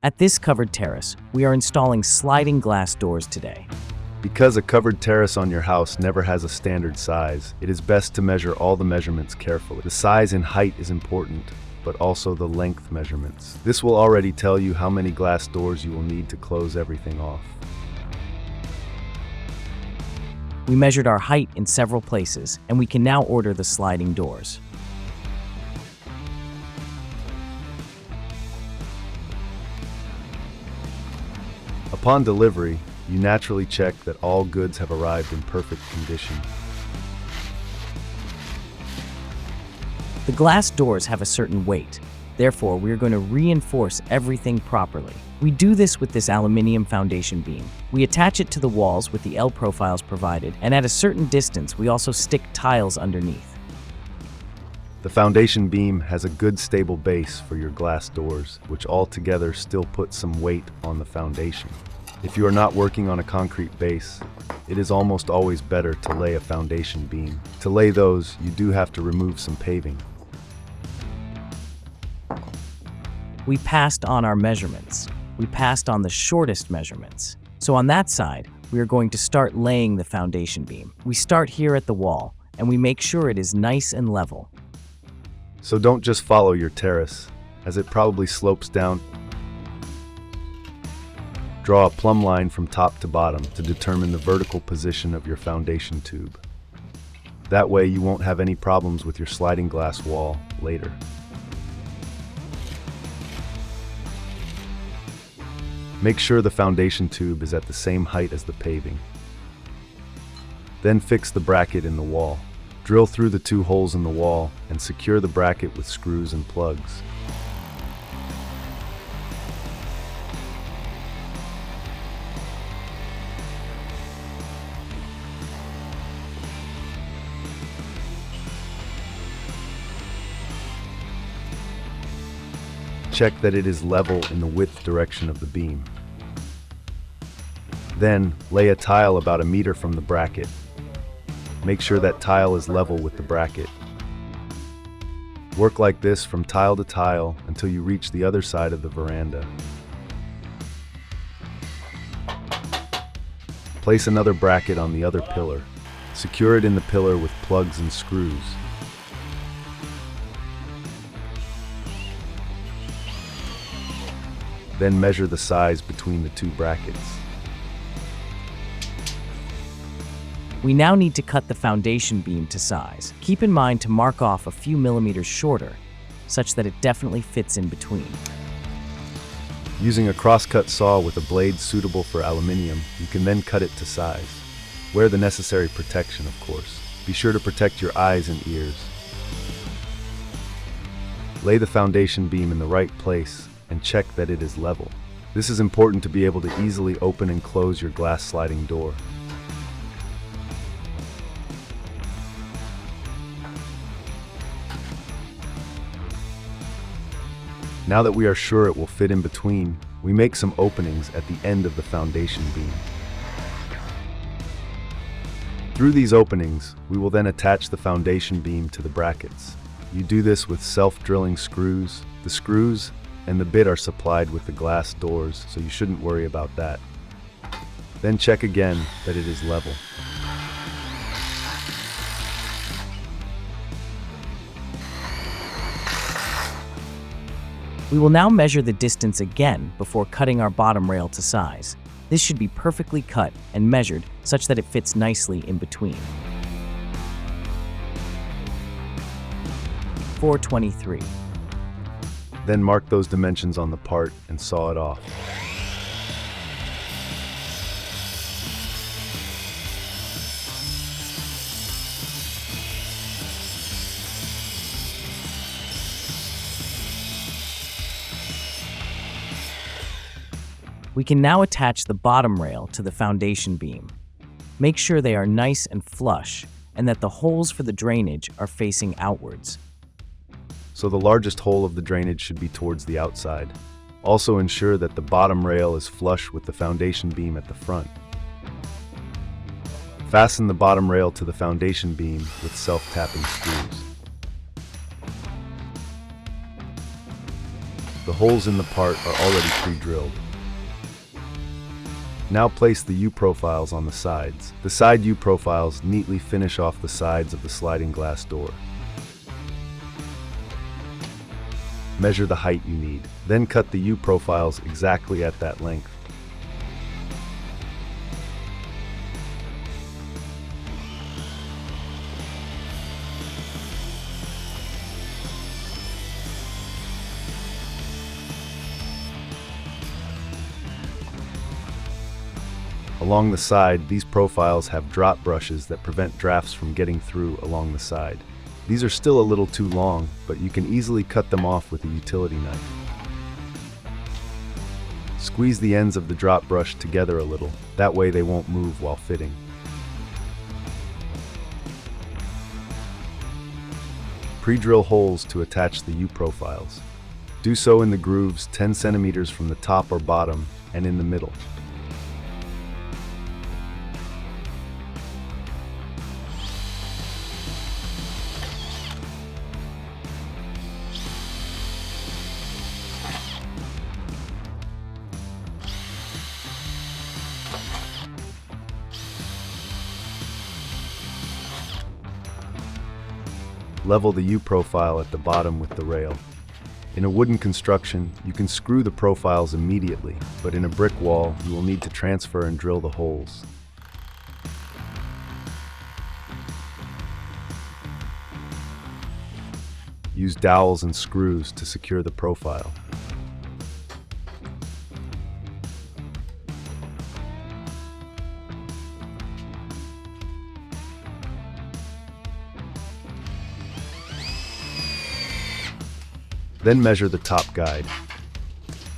At this covered terrace, we are installing sliding glass doors today. Because a covered terrace on your house never has a standard size, it is best to measure all the measurements carefully. The size and height is important, but also the length measurements. This will already tell you how many glass doors you will need to close everything off. We measured our height in several places, and we can now order the sliding doors. Upon delivery, you naturally check that all goods have arrived in perfect condition. The glass doors have a certain weight. Therefore, we are going to reinforce everything properly. We do this with this aluminium foundation beam. We attach it to the walls with the L profiles provided, and at a certain distance, we also stick tiles underneath. The foundation beam has a good stable base for your glass doors, which altogether still puts some weight on the foundation. If you are not working on a concrete base, it is almost always better to lay a foundation beam. To lay those, you do have to remove some paving. We passed on our measurements. We passed on the shortest measurements. So on that side, we are going to start laying the foundation beam. We start here at the wall, and we make sure it is nice and level. So don't just follow your terrace, as it probably slopes down. Draw a plumb line from top to bottom to determine the vertical position of your foundation tube. That way you won't have any problems with your sliding glass wall later. Make sure the foundation tube is at the same height as the paving. Then fix the bracket in the wall. Drill through the 2 holes in the wall and secure the bracket with screws and plugs. Check that it is level in the width direction of the beam. Then, lay a tile about 1 meter from the bracket. Make sure that tile is level with the bracket. Work like this from tile to tile until you reach the other side of the veranda. Place another bracket on the other pillar. Secure it in the pillar with plugs and screws. Then measure the size between the 2 brackets. We now need to cut the foundation beam to size. Keep in mind to mark off a few millimeters shorter, such that it definitely fits in between. Using a crosscut saw with a blade suitable for aluminium, you can then cut it to size. Wear the necessary protection, of course. Be sure to protect your eyes and ears. Lay the foundation beam in the right place and check that it is level. This is important to be able to easily open and close your glass sliding door. Now that we are sure it will fit in between, we make some openings at the end of the foundation beam. Through these openings, we will then attach the foundation beam to the brackets. You do this with self-drilling screws. The screws and the bit are supplied with the glass doors, so you shouldn't worry about that. Then check again that it is level. We will now measure the distance again before cutting our bottom rail to size. This should be perfectly cut and measured such that it fits nicely in between. 423. Then mark those dimensions on the part and saw it off. We can now attach the bottom rail to the foundation beam. Make sure they are nice and flush and that the holes for the drainage are facing outwards. So the largest hole of the drainage should be towards the outside. Also ensure that the bottom rail is flush with the foundation beam at the front. Fasten the bottom rail to the foundation beam with self-tapping screws. The holes in the part are already pre-drilled. Now place the U-profiles on the sides. The side U-profiles neatly finish off the sides of the sliding glass door. Measure the height you need. Then cut the U-profiles exactly at that length. Along the side, these profiles have drop brushes that prevent drafts from getting through along the side. These are still a little too long, but you can easily cut them off with a utility knife. Squeeze the ends of the drop brush together a little, that way they won't move while fitting. Pre-drill holes to attach the U-profiles. Do so in the grooves 10 centimeters from the top or bottom and in the middle. Level the U-profile at the bottom with the rail. In a wooden construction, you can screw the profiles immediately, but in a brick wall, you will need to transfer and drill the holes. Use dowels and screws to secure the profile. Then measure the top guide.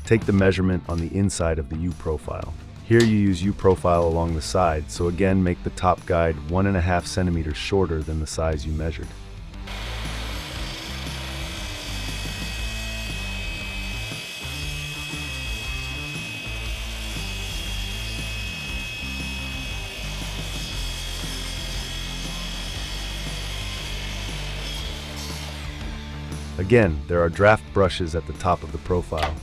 Take the measurement on the inside of the U-profile. Here you use U-profile along the side, so again make the top guide 1.5 centimeters shorter than the size you measured. Again, there are draft brushes at the top of the profile.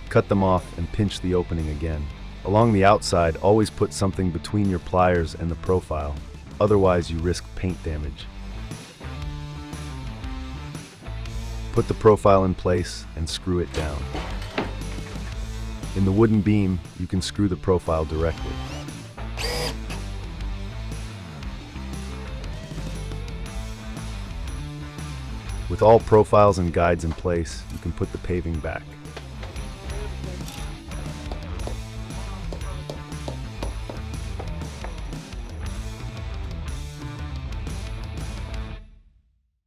Cut them off and pinch the opening again. Along the outside, always put something between your pliers and the profile, otherwise you risk paint damage. Put the profile in place and screw it down. In the wooden beam, you can screw the profile directly. With all profiles and guides in place, you can put the paving back.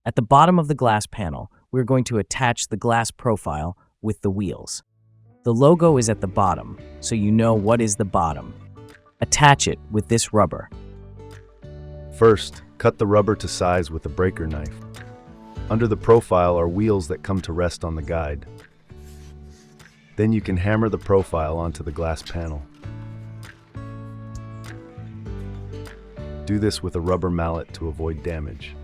At the bottom of the glass panel, we're going to attach the glass profile with the wheels. The logo is at the bottom, so you know what is the bottom. Attach it with this rubber. First, cut the rubber to size with a breaker knife. Under the profile are wheels that come to rest on the guide. Then you can hammer the profile onto the glass panel. Do this with a rubber mallet to avoid damage.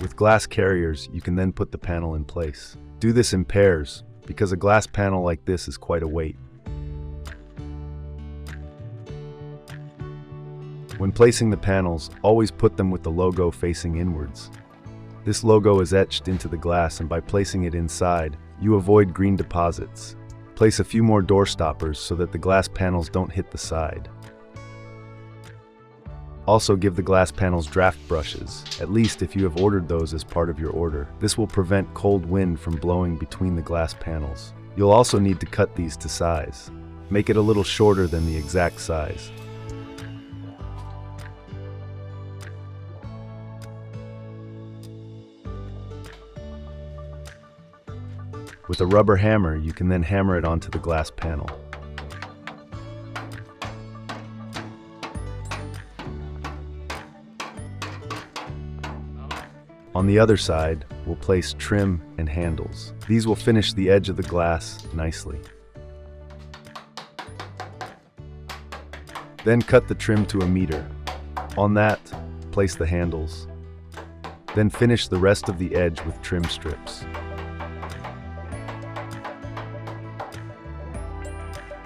With glass carriers, you can then put the panel in place. Do this in pairs, because a glass panel like this is quite a weight. When placing the panels, always put them with the logo facing inwards. This logo is etched into the glass, and by placing it inside, you avoid green deposits. Place a few more door stoppers so that the glass panels don't hit the side. Also give the glass panels draft brushes, at least if you have ordered those as part of your order. This will prevent cold wind from blowing between the glass panels. You'll also need to cut these to size. Make it a little shorter than the exact size. With a rubber hammer, you can then hammer it onto the glass panel. On the other side, we'll place trim and handles. These will finish the edge of the glass nicely. Then cut the trim to 1 meter. On that, place the handles. Then finish the rest of the edge with trim strips.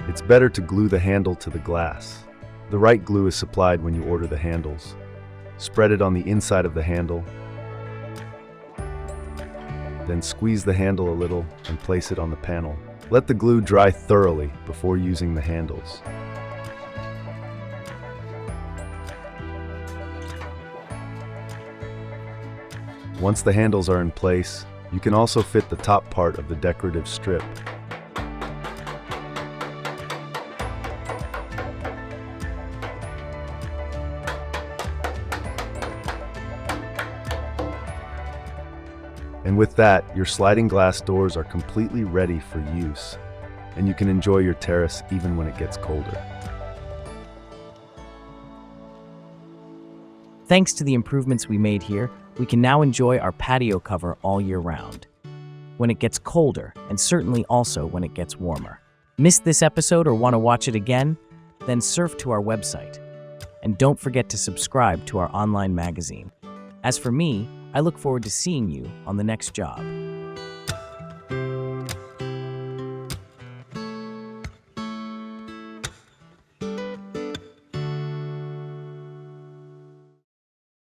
It's better to glue the handle to the glass. The right glue is supplied when you order the handles. Spread it on the inside of the handle. Then squeeze the handle a little and place it on the panel. Let the glue dry thoroughly before using the handles. Once the handles are in place, you can also fit the top part of the decorative strip. And with that, your sliding glass doors are completely ready for use, and you can enjoy your terrace even when it gets colder. Thanks to the improvements we made here, we can now enjoy our patio cover all year round, when it gets colder, and certainly also when it gets warmer. Missed this episode or want to watch it again? Then surf to our website. And don't forget to subscribe to our online magazine. As for me, I look forward to seeing you on the next job.